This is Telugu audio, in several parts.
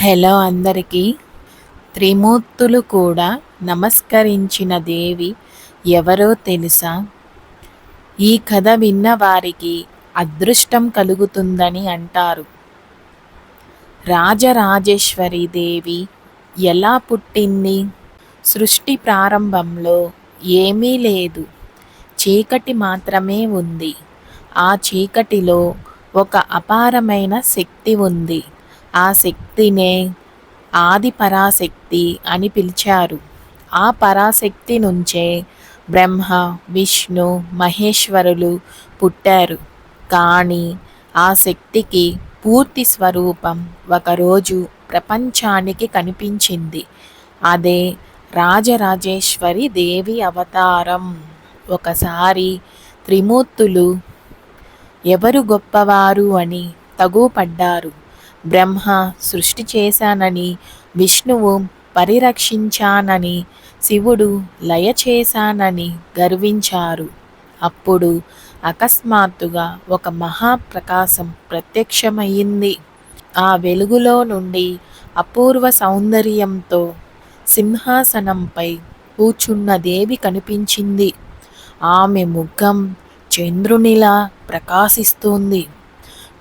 హలో అందరికీ. త్రిమూర్తులు కూడా నమస్కరించిన దేవి ఎవరో తెలుసా? ఈ కథ విన్న వారికి అదృష్టం కలుగుతుందని అంటారు. రాజరాజేశ్వరి దేవి ఎలా పుట్టింది? సృష్టి ప్రారంభంలో ఏమీ లేదు, చీకటి మాత్రమే ఉంది. ఆ చీకటిలో ఒక అపారమైన శక్తి ఉంది. ఆ శక్తినే ఆది పరాశక్తి అని పిలిచారు. ఆ పరాశక్తి నుంచే బ్రహ్మ, విష్ణు, మహేశ్వరులు పుట్టారు. కానీ ఆ శక్తికి పూర్తి స్వరూపం ఒకరోజు ప్రపంచానికి కనిపించింది. అదే రాజరాజేశ్వరి దేవి అవతారం. ఒకసారి త్రిమూర్తులు ఎవరు గొప్పవారు అని తగుపడ్డారు. బ్రహ్మ సృష్టి చేశానని, విష్ణువు పరిరక్షించానని, శివుడు లయ చేశానని గర్వించారు. అప్పుడు అకస్మాత్తుగా ఒక మహాప్రకాశం ప్రత్యక్షమయ్యింది. ఆ వెలుగులో నుండి అపూర్వ సౌందర్యంతో సింహాసనంపై కూర్చున్న దేవి కనిపించింది. ఆమె ముఖం చంద్రునిలా ప్రకాశిస్తుంది.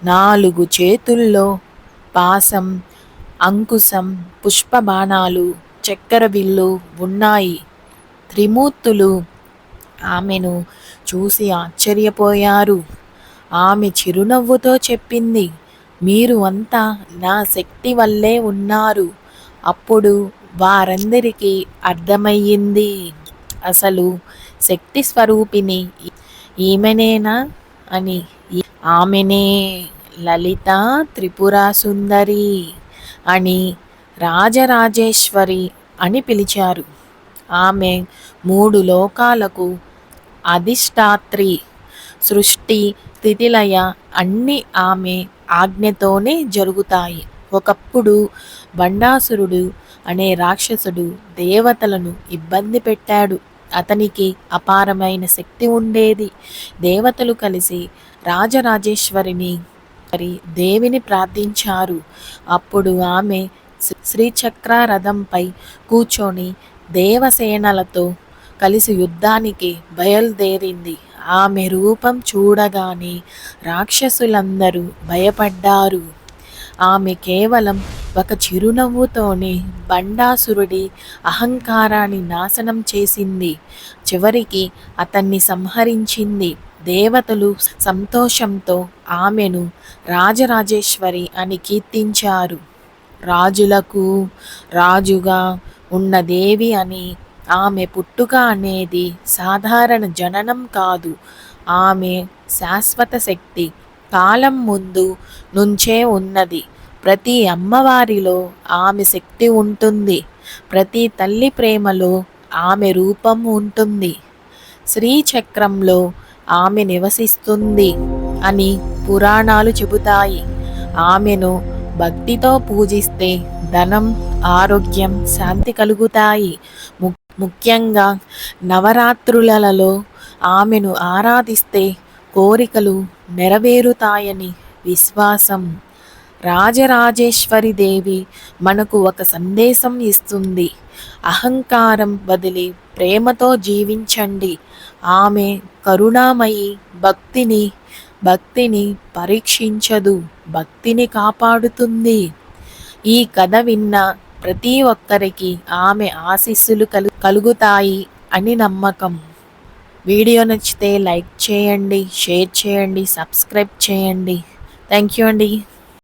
4 చేతుల్లో పాశం, అంకుశం, పుష్పబాణాలు, చక్కెర విల్లు ఉన్నాయి. త్రిమూర్తులు ఆమెను చూసి ఆశ్చర్యపోయారు. ఆమె చిరునవ్వుతో చెప్పింది, మీరు అంతా నా శక్తి వల్లే ఉన్నారు. అప్పుడు వారందరికీ అర్థమయ్యింది, అసలు శక్తి స్వరూపిణి ఈమెనేనా అని. ఆమెనే లలిత త్రిపురా సుందరి అని, రాజరాజేశ్వరి అని పిలిచారు. ఆమె 3 లోకాలకు అధిష్టాత్రి. సృష్టి, స్థితిలయ అన్నీ ఆమె ఆజ్ఞతోనే జరుగుతాయి. ఒకప్పుడు బండాసురుడు అనే రాక్షసుడు దేవతలను ఇబ్బంది పెట్టాడు. అతనికి అపారమైన శక్తి ఉండేది. దేవతలు కలిసి రాజరాజేశ్వరిని దేవిని ప్రార్థించారు. అప్పుడు ఆమె శ్రీచక్ర రథంపై కూర్చొని దేవసేనలతో కలిసి యుద్ధానికి బయలుదేరింది. ఆమె రూపం చూడగానే రాక్షసులందరూ భయపడ్డారు. ఆమె కేవలం ఒక చిరునవ్వుతోనే బండాసురుడి అహంకారాన్ని నాశనం చేసింది. చివరికి అతన్ని సంహరించింది. దేవతలు సంతోషంతో ఆమెను రాజరాజేశ్వరి అని కీర్తించారు. రాజులకు రాజుగా ఉన్న దేవి అని. ఆమె పుట్టుక అనేది సాధారణ జననం కాదు. ఆమె శాశ్వత శక్తి, కాలం ముందు నుంచే ఉన్నది. ప్రతి అమ్మవారిలో ఆమె శక్తి ఉంటుంది. ప్రతి తల్లి ప్రేమలో ఆమె రూపం ఉంటుంది. శ్రీచక్రంలో ఆమె నివసిస్తుంది అని పురాణాలు చెబుతాయి. ఆమెను భక్తితో పూజిస్తే ధనం, ఆరోగ్యం, శాంతి కలుగుతాయి. ముఖ్యంగా నవరాత్రులలో ఆమెను ఆరాధిస్తే కోరికలు నెరవేరుతాయని విశ్వాసం. రాజరాజేశ్వరి దేవి మనకు ఒక సందేశం ఇస్తుంది. అహంకారం వదిలి ప్రేమతో జీవించండి. ఆమె కరుణామయి. భక్తిని పరీక్షించదు, భక్తిని కాపాడుతుంది. ఈ కథ విన్న ప్రతి ఒక్కరికి ఆమె ఆశీస్సులు కలుగుతాయి అని నమ్మకం. వీడియో నచ్చితే లైక్ చేయండి, షేర్ చేయండి, సబ్స్క్రైబ్ చేయండి. థ్యాంక్ యూ అండి.